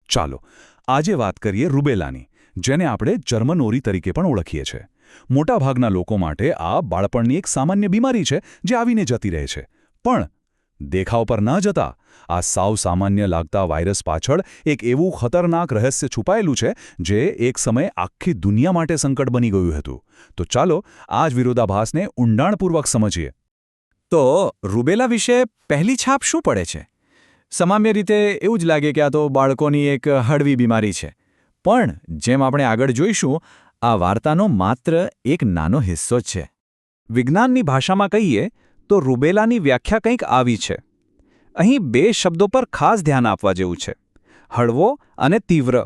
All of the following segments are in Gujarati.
ચાલો આજે વાત કરીએ રૂબેલાની, જેને આપણે જર્મનોરી તરીકે પણ ઓળખીએ છીએ. મોટાભાગના લોકો માટે આ બાળપણની એક સામાન્ય બીમારી છે જે આવીને જતી રહે છે. પણ દેખાવ પર ન જતા આ સાવ સામાન્ય લાગતા વાયરસ પાછળ એક એવું ખતરનાક રહસ્ય છુપાયેલું છે જે એક સમયે આખી દુનિયા માટે સંકટ બની ગયું હતું. તો ચાલો આ જ વિરોધાભાસને ઊંડાણપૂર્વક સમજીએ. તો રૂબેલા વિશે પહેલી છાપ શું પડે છે? સામાન્ય રીતે એવું જ લાગે કે આ તો બાળકોની એક હળવી બીમારી છે. પણ જેમ આપણે આગળ જોઈશું, આ વાર્તાનો માત્ર એક નાનો હિસ્સો જ છે. વિજ્ઞાનની ભાષામાં કહીએ તો રૂબેલાની વ્યાખ્યા કંઈક આવી છે. અહીં બે શબ્દો પર ખાસ ધ્યાન આપવા જેવું છે: હળવો અને તીવ્ર.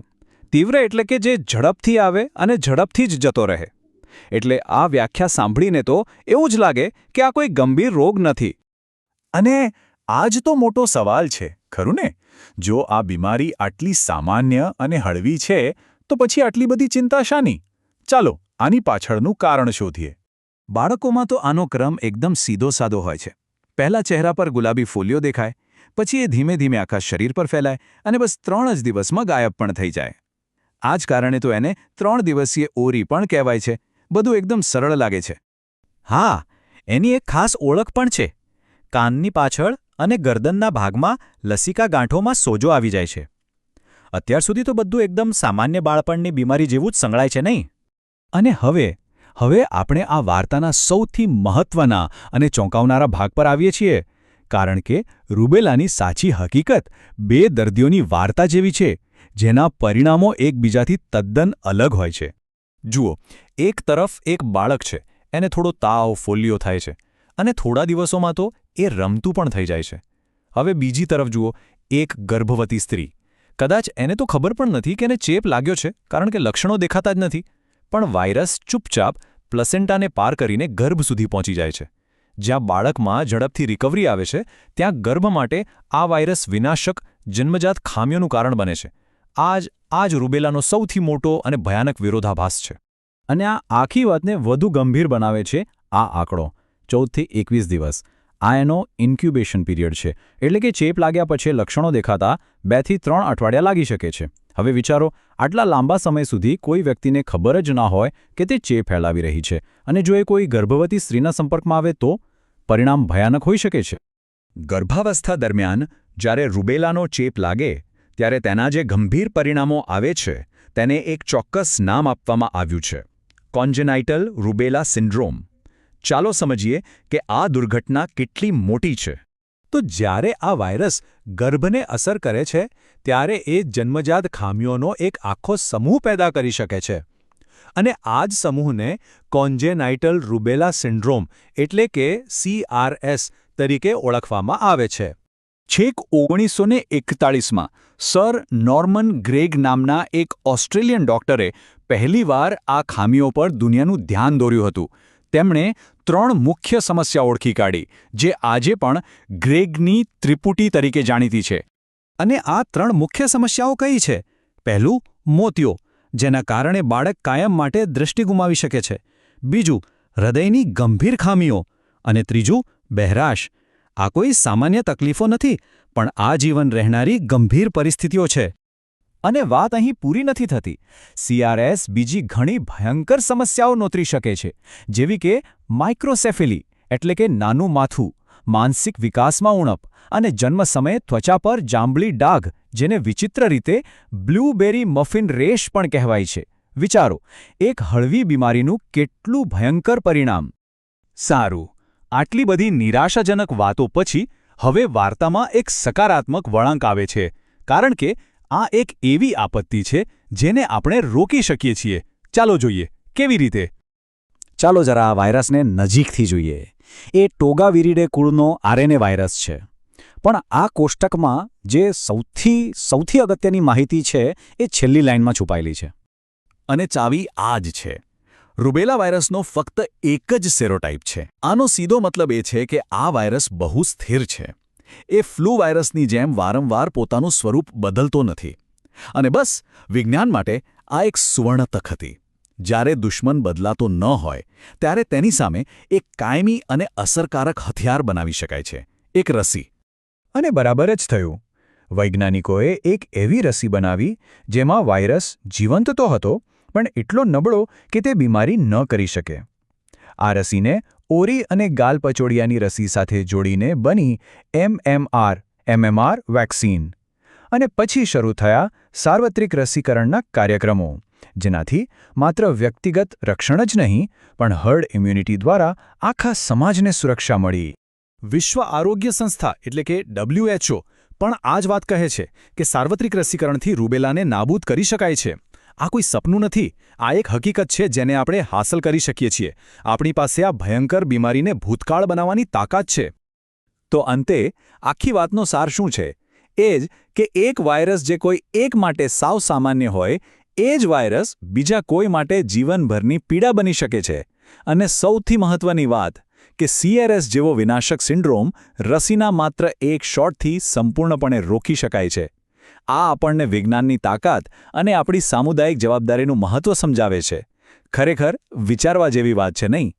તીવ્ર એટલે કે જે ઝડપથી આવે અને ઝડપથી જ જતો રહે. એટલે આ વ્યાખ્યા સાંભળીને તો એવું જ લાગે કે આ કોઈ ગંભીર રોગ નથી. અને આ જ તો મોટો સવાલ છે, ખરું ને? જો આ બીમારી આટલી સામાન્ય અને હળવી છે, તો પછી આટલી બધી ચિંતા શાની? ચાલો આની પાછળનું કારણ શોધીએ. બાળકોમાં તો આનો ક્રમ એકદમ સીધો-સાદો હોય છે. પહેલા ચહેરા પર ગુલાબી ફોલ્લીઓ દેખાય, પછી એ ધીમે ધીમે આખા શરીર પર ફેલાય અને બસ 3 જ દિવસમાં ગાયબ પણ થઈ જાય. આ જ કારણે તો એને 3 દિવસીય ઓરી પણ કહેવાય છે. બધું એકદમ સરળ લાગે છે. હા, એની એક ખાસ ઓળખ પણ છે. કાનની પાછળ અને ગરદનના ભાગમાં લસિકા ગાંઠોમાં સોજો આવી જાય છે. અત્યાર સુધી તો બધું એકદમ સામાન્ય બાળપણની બીમારી જેવું જ સંગળાય છે, નહીં? અને હવે આપણે આ વાર્તાના સૌથી મહત્વના અને ચોંકાવનારા ભાગ પર આવીએ છીએ. કારણ કે રૂબેલાની સાચી હકીકત બે દર્દીઓની વાર્તા જેવી છે, જેના પરિણામો એકબીજાથી તદ્દન અલગ હોય છે. જુઓ, એક તરફ એક બાળક છે, એને થોડો તાવ, ફોલ્લીઓ થાય છે, અને થોડા દિવસોમાં તો એ રમતું પણ થઈ જાય છે. હવે બીજી તરફ જુઓ, એક ગર્ભવતી સ્ત્રી. કદાચ એને તો ખબર પણ નથી કે એને ચેપ લાગ્યો છે, કારણ કે લક્ષણો દેખાતા જ નથી. પણ વાયરસ ચૂપચાપ પ્લેસેન્ટાને પાર કરીને ગર્ભ સુધી પહોંચી જાય છે. જ્યાં બાળકમાં ઝડપથી રિકવરી આવે છે, ત્યાં ગર્ભ માટે આ વાયરસ વિનાશક જન્મજાત ખામીઓનું કારણ બને છે. આ જ રૂબેલાનો સૌથી મોટો અને ભયાનક વિરોધાભાસ છે. અને આ આખી વાતને વધુ ગંભીર બનાવે છે આ આંકડો: 14 થી 21 દિવસ. આ એનો ઇન્ક્યુબેશન પીરિયડ છે, એટલે કે ચેપ લાગ્યા પછી લક્ષણો દેખાતા 2 થી 3 અઠવાડિયા લાગી શકે છે. હવે વિચારો, આટલા લાંબા સમય સુધી કોઈ વ્યક્તિને ખબર જ ના હોય કે તે ચેપ ફેલાવી રહી છે, અને જો એ કોઈ ગર્ભવતી સ્ત્રીના સંપર્કમાં આવે તો પરિણામ ભયાનક હોઈ શકે છે. ગર્ભાવસ્થા દરમિયાન જ્યારે રૂબેલાનો ચેપ લાગે, ત્યારે તેના જે ગંભીર પરિણામો આવે છે, તેને એક ચોક્કસ નામ આપવામાં આવ્યું છે: કોન્જેનાઇટલ રૂબેલા સિન્ડ્રોમ. ચાલો સમજીએ કે આ દુર્ઘટના કેટલી મોટી છે. તો જ્યારે આ વાયરસ ગર્ભને અસર કરે છે, ત્યારે એ જન્મજાત ખામીઓનો એક આખો સમૂહ પેદા કરી શકે છે. અને આ જ સમૂહને કોન્જેનાઇટલ રૂબેલા સિન્ડ્રોમ એટલે કે CRS તરીકે ઓળખવામાં આવે છે. છેક 1941માં સર નોર્મન ગ્રેગ નામના એક ઓસ્ટ્રેલિયન ડોક્ટરે પહેલીવાર આ ખામીઓ પર દુનિયાનું ધ્યાન દોર્યું હતું. તેમણે 3 મુખ્ય સમસ્યા ઓળખી કાઢી, જે આજે પણ ગ્રેગની ત્રિપુટી તરીકે જાણીતી છે. અને આ 3 મુખ્ય સમસ્યાઓ કઈ છે? પહેલું, મોતિયો, જેના કારણે બાળક કાયમ માટે દૃષ્ટિ ગુમાવી શકે છે. બીજું, હૃદયની ગંભીર ખામીઓ. અને ત્રીજું, બહેરાશ. આ કોઈ સામાન્ય તકલીફો નથી, પણ આજીવન રહેનારી ગંભીર પરિસ્થિતિઓ છે. અને વાત અહીં પૂરી નથી થતી. CRS બીજી ઘણી ભયંકર સમસ્યાઓ નોતરી શકે છે, જેવી કે માઇક્રોસેફેલી એટલે કે નાનું માથું, માનસિક વિકાસમાં ઉણપ અને જન્મ સમયે ત્વચા પર જાંબલી ડાઘ, જેને વિચિત્ર રીતે બ્લૂબેરી મફિન રેશ પણ કહેવાય છે. વિચારો, એક હળવી બીમારીનું કેટલું ભયંકર પરિણામ. સારું, આટલી બધી નિરાશાજનક વાતો પછી હવે વાર્તામાં એક સકારાત્મક વળાંક આવે છે, કારણ કે આ એક એવી આપત્તિ છે જેને આપણે રોકી શકીએ છીએ. ચાલો જોઈએ, કેવી રીતે? ચાલો જરા આ વાયરસને નજીકથી જોઈએ. એ ટોગાવિરિડે કુળનો RNA વાયરસ છે. પણ આ કોષ્ટકમાં જે સૌથી અગત્યની માહિતી છે, એ છેલ્લી લાઇનમાં છુપાયેલી છે. અને ચાવી આ જ છે. રૂબેલા વાયરસનો ફક્ત એક જ સેરોટાઇપ છે. આનો સીધો મતલબ એ છે કે આ વાયરસ બહુ સ્થિર છે. એ ફ્લૂ વાયરસની જેમ વારંવાર પોતાનું સ્વરૂપ બદલતો નથી. અને બસ, વિજ્ઞાન માટે આ એક સુવર્ણ તક હતી. જ્યારે દુશ્મન બદલાતો ન હોય, ત્યારે તેની સામે એક કાયમી અને અસરકારક હથિયાર બનાવી શકાય છે: એક રસી. અને બરાબર જ થયું. વૈજ્ઞાનિકોએ એક એવી રસી બનાવી જેમાં વાયરસ જીવંત તો હતો પણ એટલો નબળો કે તે બીમારી ન કરી શકે. આ રસીને ઓરી અને ગાલપચોડિયાની રસી સાથે જોડીને બની MMR વેક્સિન. અને પછી શરૂ થયા સાર્વત્રિક રસીકરણના કાર્યક્રમો, જેનાથી માત્ર વ્યક્તિગત રક્ષણ જ નહીં પણ હર્ડ ઇમ્યુનિટી દ્વારા આખા સમાજને સુરક્ષા મળી. વિશ્વ આરોગ્ય સંસ્થા એટલે કે WHO પણ આ જ વાત કહે છે કે સાર્વત્રિક રસીકરણથી રૂબેલાને નાબૂદ કરી શકાય છે. આ કોઈ સપનું નથી, આ એક હકીકત છે જેને આપણે હાંસલ કરી શકીએ છીએ. આપણી પાસે આ ભયંકર બીમારીને ભૂતકાળ બનાવવાની તાકાત છે. તો અંતે આખી વાતનો સાર શું છે? એ જ કે એક વાયરસ જે કોઈ એક માટે સાવ સામાન્ય હોય, એ જ વાયરસ બીજા કોઈ માટે જીવનભરની પીડા બની શકે છે. અને સૌથી મહત્વની વાત કે CRS જેવો વિનાશક સિન્ડ્રોમ રસીના માત્ર એક શોટથી સંપૂર્ણપણે રોકી શકાય છે. આ આપણને વિજ્ઞાનની તાકાત અને આપણી સામુદાયિક જવાબદારીનું મહત્વ સમજાવે છે. ખરેખર વિચારવા જેવી વાત છે, નહીં?